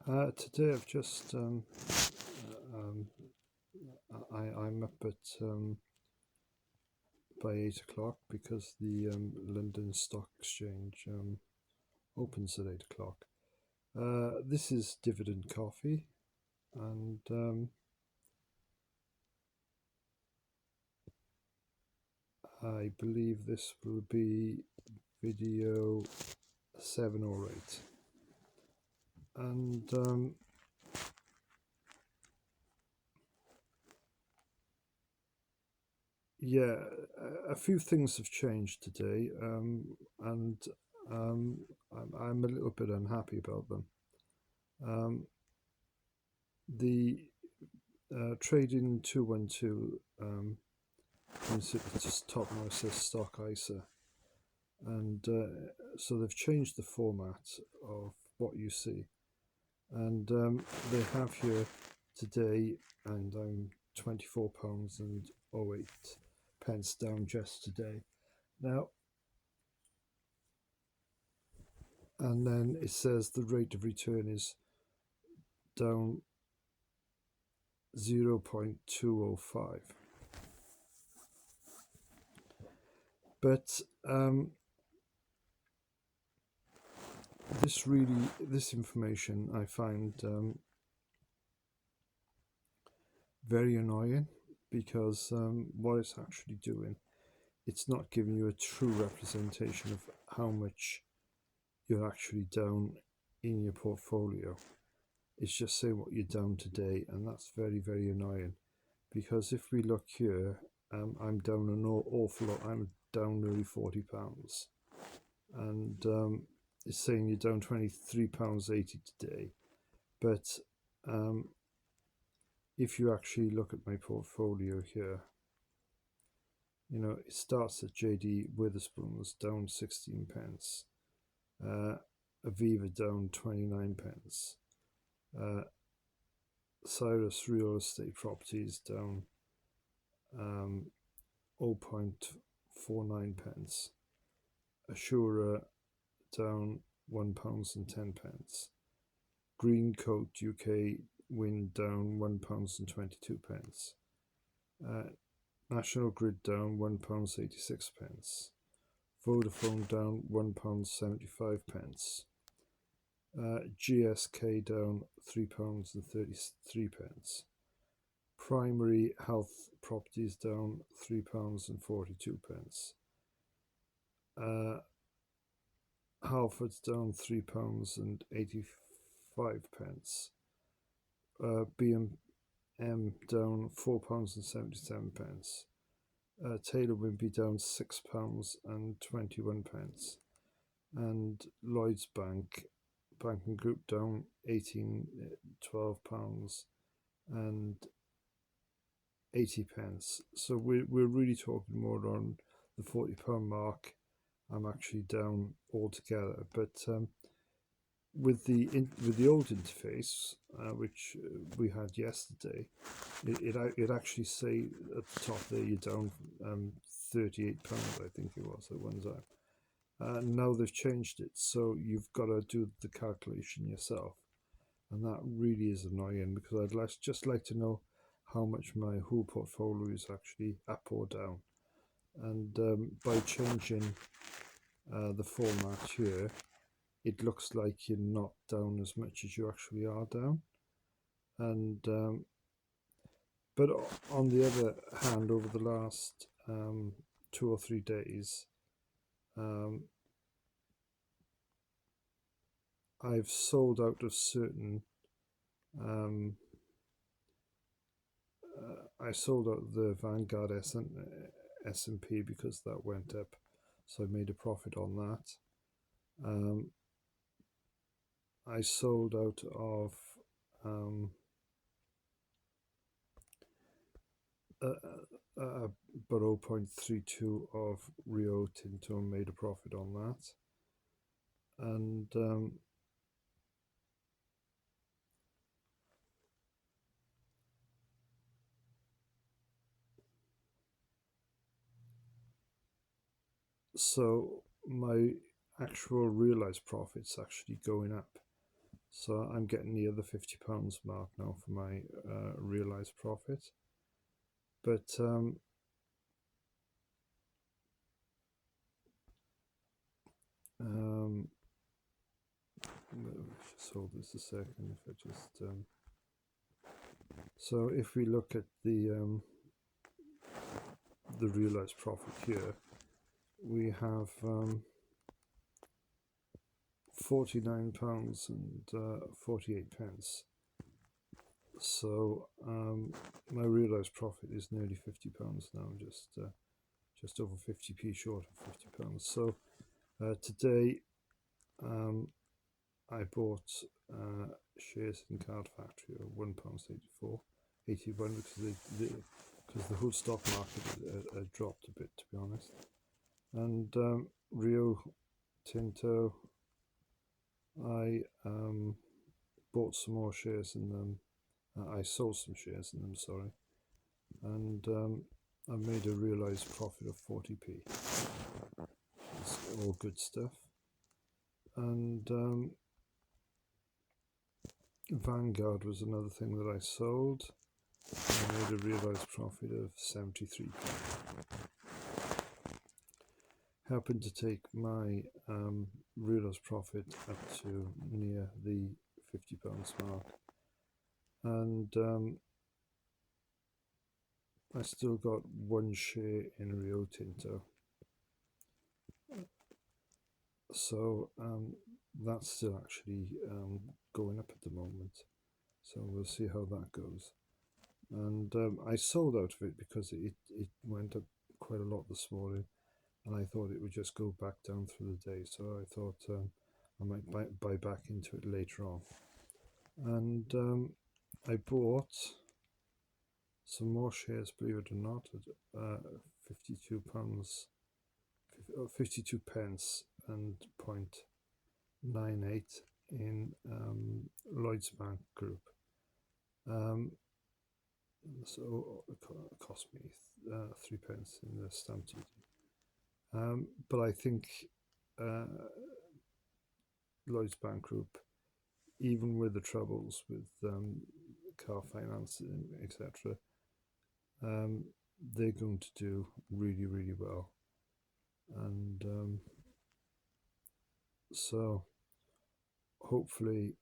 Today I've just I'm up at by 8 o'clock because the London Stock Exchange opens at 8 o'clock. This is Dividend Coffee, and I believe this will be video 7 or 8. And yeah, a few things have changed today, and I'm a little bit unhappy about them. The trading 212 its top now says stock ISA, and so they've changed the format of what you see, and they have here today, and I'm £24.08 down just today. Now, and then it says the rate of return is down 0.205. But this information I find very annoying, because what it's actually doing, it's not giving you a true representation of how much you're actually down in your portfolio. It's just saying what you're down today, and that's very, very annoying, because if we look here, I'm down an awful lot. I'm down nearly £40, and it's saying you're down £23.80 today. But if you actually look at my portfolio here, it starts at JD Witherspoon's down 16p, Aviva down 29p, Cyrus Real Estate Properties down 0.49p, Assura down £1.10, Greencoat UK Wind down £1.22, National Grid down £1.86, Vodafone down £1.75, GSK down £3.33, Primary Health Properties down £3.42, Halfords down £3.85, B&M down £4.77, Taylor Wimpey down £6.21, and Lloyds Banking Group down £12 and 80p. So we're really talking more on the £40 mark. I'm actually down altogether, but with the old interface, which we had yesterday, it actually say at the top there you're down £38, I think it was at one time. Now they've changed it, so you've got to do the calculation yourself, and that really is annoying, because I'd just like to know how much my whole portfolio is actually up or down. And by changing the format here, it looks like you're not down as much as you actually are down. And but on the other hand, over the last 2 or 3 days, I've sold out of certain. I sold out the Vanguard S&P because that went up, so I made a profit on that. I sold out of about 0.32 of Rio Tinto, and made a profit on that. And so my actual realized profits actually going up, So I'm getting near the £50 mark now for my realised profit. But just hold this a second. If I just so if we look at the realised profit here, we have £49 and 48 pence. So my realised profit is nearly £50 now, just over 50p short of £50. So today I bought shares in Card Factory at £1.81 because the whole stock market had dropped a bit, to be honest. And Rio Tinto, I bought some more shares in them. I sold some shares in them, sorry, and I made a realised profit of 40p. It's all good stuff. And Vanguard was another thing that I sold. I made a realised profit of 73p. Happened to take my realised profit up to near the £50 mark, and I still got one share in Rio Tinto, so that's still actually going up at the moment, so we'll see how that goes. And I sold out of it because it went up quite a lot this morning, and I thought it would just go back down through the day, so I thought I might buy back into it later on. And I bought some more shares, believe it or not, at £52, 52 pence and 0.98 in Lloyds Bank Group. So it cost me 3 pence in the stamp duty. But I think Lloyds Bank Group, even with the troubles with car finance, etc., they're going to do really, really well. And so hopefully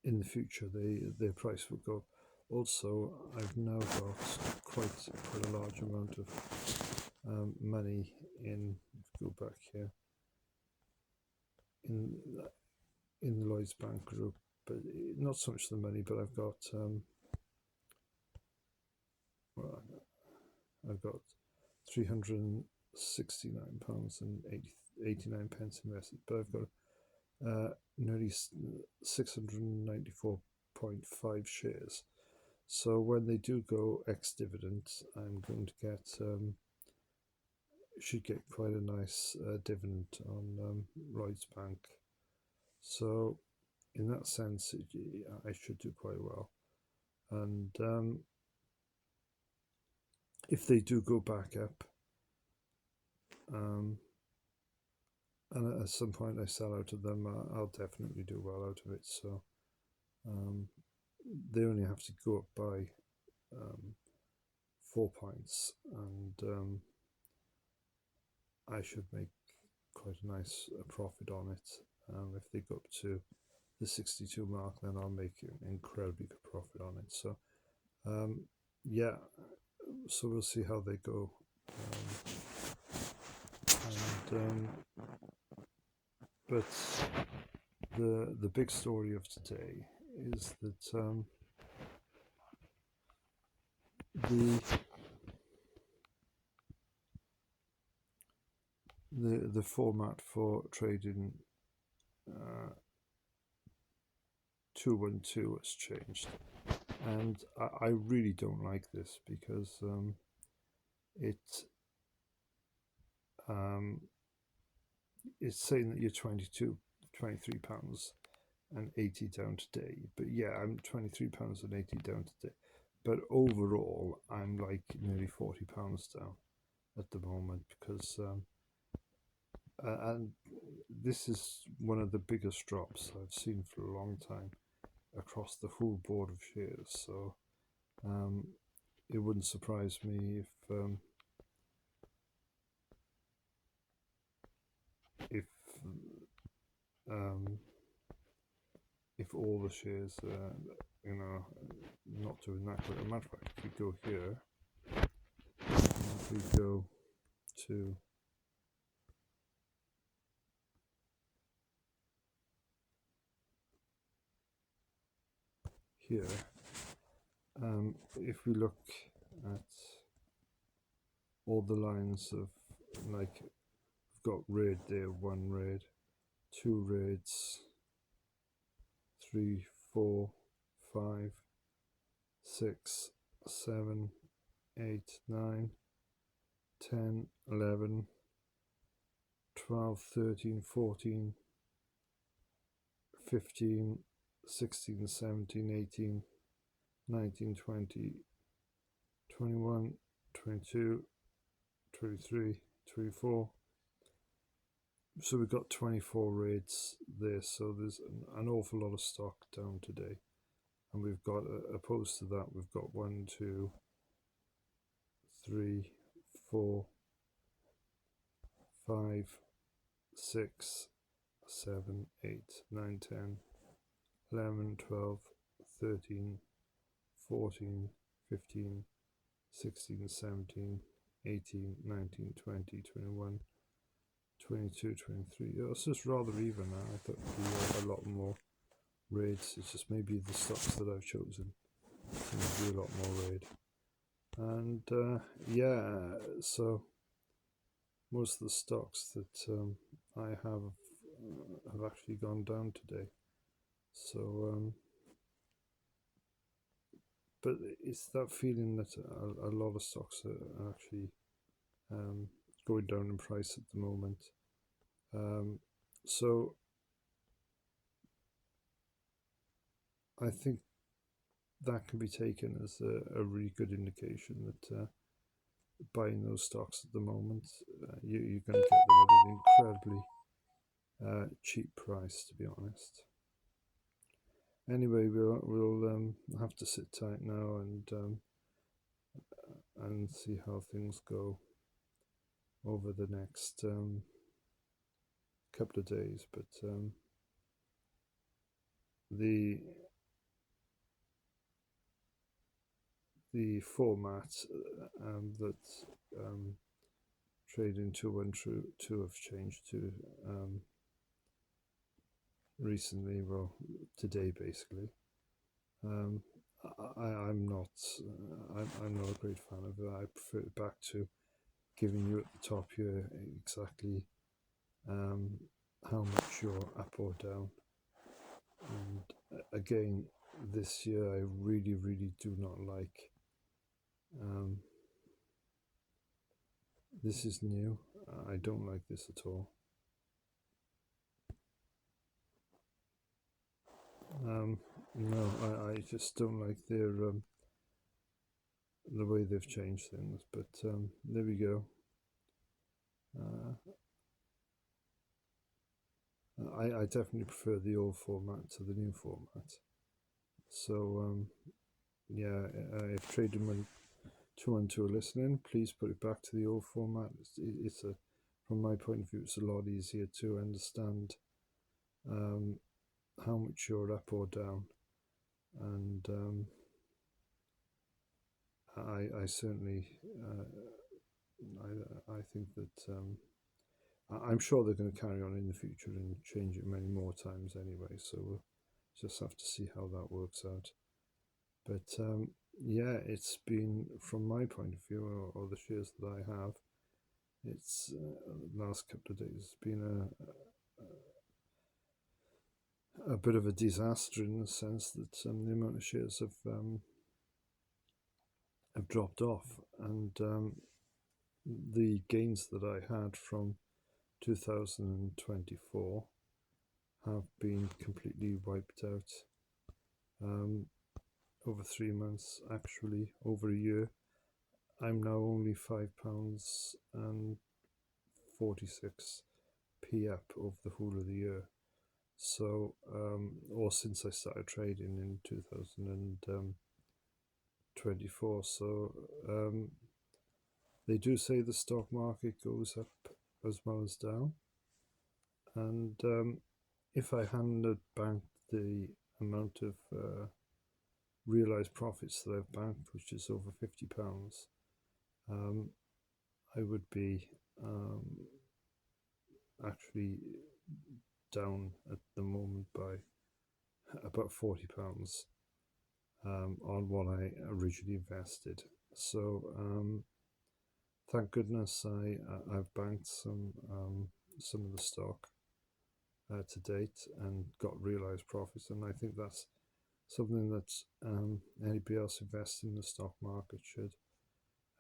in the future their price will go. Also, I've now got quite a large amount of money in, go back here, in the Lloyds Bank Group, but not so much the money, but I've got £369 and 89 pence invested, but I've got nearly 694.5 shares. So when they do go ex-dividend, I'm going to get should get quite a nice dividend on Lloyds Bank. So in that sense, I should do quite well. And if they do go back up, and at some point I sell out of them, I'll definitely do well out of it. So they only have to go up by 4 points, and I should make quite a nice profit on it. If they go up to the 62 mark, then I'll make an incredibly good profit on it. So yeah, so we'll see how they go. But the big story of today is that the format for trading 212 has changed, and I really don't like this because it's saying that you're £23 and 80 down today, but yeah, I'm £23 and 80 down today, but overall I'm like nearly £40 down at the moment, because and this is one of the biggest drops I've seen for a long time across the whole board of shares. So um, it wouldn't surprise me if um, if all the shares, not doing that. But as a matter of fact, if we go here, if we go to here, if we look at all the lines of, like, we've got red there, one red, two reds, 3, 4, 5, 6, 7, 8, 9, 10, 11, 12, 13, 14, 15, 16, 17, 18, 19, 20, 21, 22, 23, 24. So we've got 24 raids there, so there's an awful lot of stock down today. And we've got, opposed to that, we've got 1, 2, 3, 4, 5, 6, 7, 8, 9, 10, 11, 12, 13, 14, 15, 16, 17, 18, 19, 20, 21, 22, 23. It's just rather even now. I thought there'd be a lot more raids. It's just maybe the stocks that I've chosen will be a lot more raid. And yeah, so most of the stocks that I have actually gone down today. So, but it's that feeling that a lot of stocks are actually going down in price at the moment. So I think that can be taken as a really good indication that buying those stocks at the moment, you're going to get them at an incredibly cheap price, to be honest. Anyway, we'll have to sit tight now and see how things go over the next couple of days. But the format that trading 212 have changed to recently, well, today basically. I'm not a great fan of it. I prefer it back to giving you at the top here exactly how much you're up or down. And again, this year I really, really do not like. This is new. I don't like this at all. No, I just don't like the way they've changed things. But there we go. I definitely prefer the old format to the new format. So yeah, if Trading 212 are listening, please put it back to the old format. It's from my point of view, it's a lot easier to understand how much you're up or down. And I certainly I think that I'm sure they're going to carry on in the future and change it many more times anyway. So we'll just have to see how that works out. But yeah, it's been, from my point of view, or the shares that I have, it's the last couple of days, it's been a bit of a disaster in the sense that the amount of shares have dropped off, and the gains that I had from 2024 have been completely wiped out. Over 3 months, actually over a year, I'm now only £5.46 p up over the whole of the year. So, or since I started trading in 2024. So, they do say the stock market goes up as well as down. And if I hadn't banked the amount of realized profits that I've banked, which is over £50, I would be actually down at the moment by about £40 on what I originally invested. So thank goodness I've banked some of the stock to date and got realized profits, and I think that's something that anybody else investing in the stock market should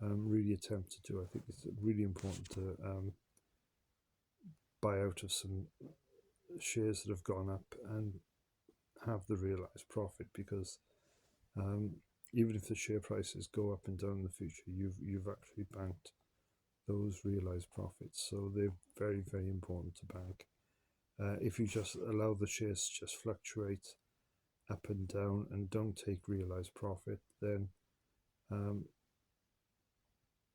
really attempt to do. I think it's really important to buy out of some shares that have gone up and have the realized profit, because even if the share prices go up and down in the future, you've actually banked those realized profits. So they're very, very important to bank. If you just allow the shares to just fluctuate up and down and don't take realized profit, then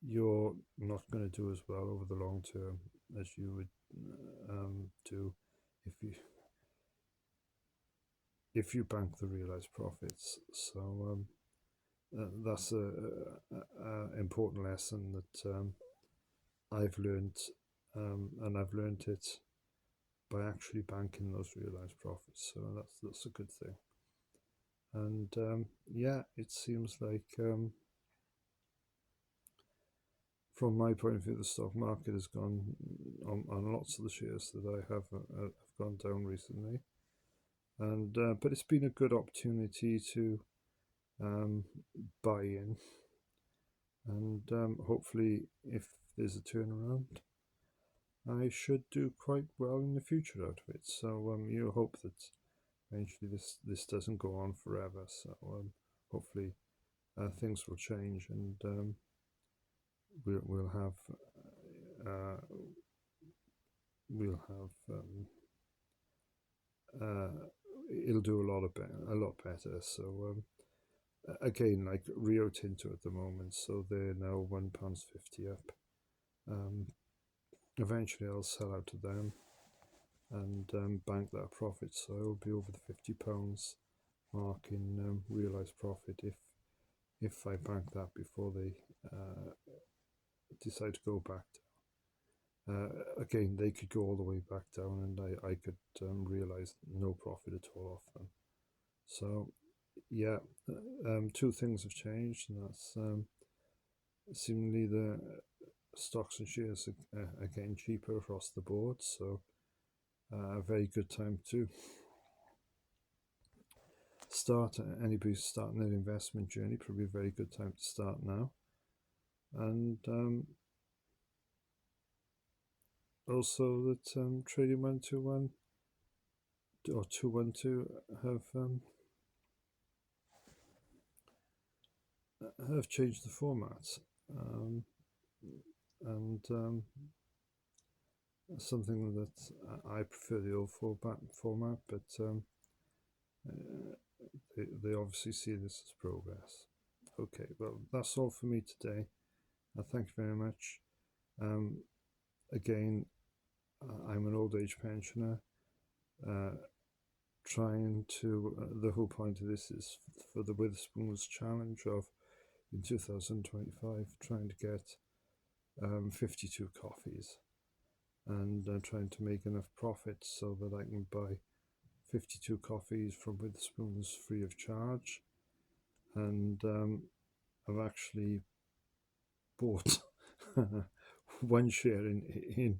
you're not going to do as well over the long term as you would do if you bank the realized profits. So that's a important lesson that I've learned, and I've learned it by actually banking those realized profits. So that's a good thing. And yeah, it seems like from my point of view, the stock market has gone on lots of the shares that I have gone down recently, and but it's been a good opportunity to buy in, and hopefully, if there's a turnaround, I should do quite well in the future out of it. So you hope that eventually this doesn't go on forever. So hopefully things will change, and we'll have it'll do a lot better. So again, like Rio Tinto at the moment, so they're now £1.50 up. Eventually I'll sell out to them and bank that profit, so I'll be over the £50 mark in realized profit if I bank that before they decide to go back down. Again, they could go all the way back down, and I could realize no profit at all off them. So yeah, two things have changed, and that's seemingly the stocks and shares are getting cheaper across the board. So a very good time to start. Anybody starting their investment journey, probably a very good time to start now. And also that Trading 121 or 212 have changed the format, and something that I prefer the old format, but they obviously see this as progress. Okay, well, that's all for me today. Thank you very much. Again, I'm an old age pensioner. Trying to, the whole point of this is for the Witherspoons challenge of in 2025, trying to get 52 coffees, and trying to make enough profit so that I can buy 52 coffees from Witherspoons free of charge. And I've actually bought one share in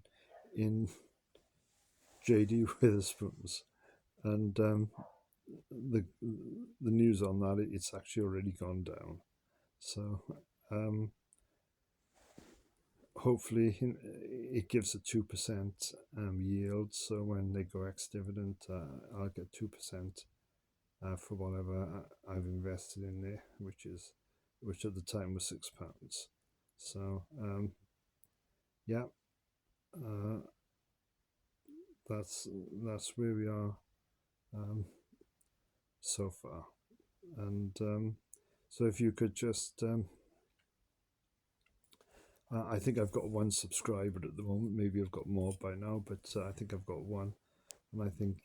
JD Witherspoons, and the news on that, it's actually already gone down. So hopefully it gives a 2% yield. So when they go ex-dividend, I'll get 2% for whatever I've invested in there, which at the time was £6. So yeah, that's where we are so far. And so if you could just I think I've got one subscriber at the moment. Maybe I've got more by now, but I think I've got one. And I think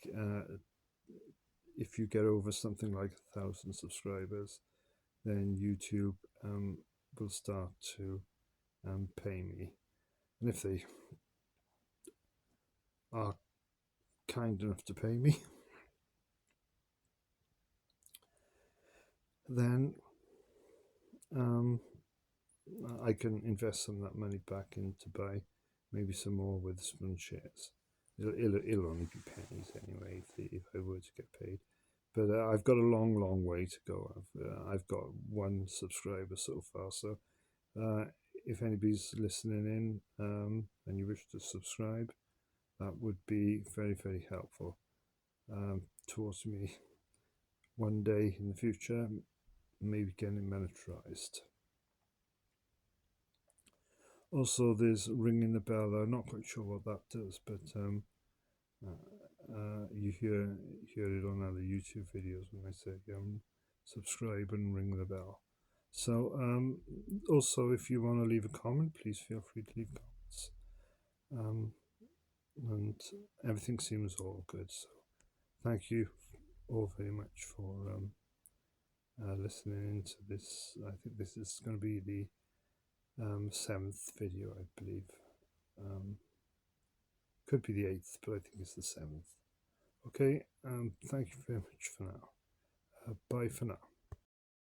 if you get over something like 1,000 subscribers, then YouTube will start to pay me. And if they are kind enough to pay me, then I can invest some of that money back in to buy maybe some more Witherspoon shares. It'll only be pennies anyway if I were to get paid. But I've got a long way to go. I've got one subscriber so far. So if anybody's listening in and you wish to subscribe, that would be very helpful towards me one day in the future maybe getting monetized. Also, there's ringing the bell. I'm not quite sure what that does, but you hear it on other YouTube videos when I say subscribe and ring the bell. So also, if you want to leave a comment, please feel free to leave comments. And everything seems all good. So thank you all very much for listening into this. I think this is going to be the 7th video, I believe. Could be the 8th, but I think it's the 7th. Okay, thank you very much for now. Bye for now.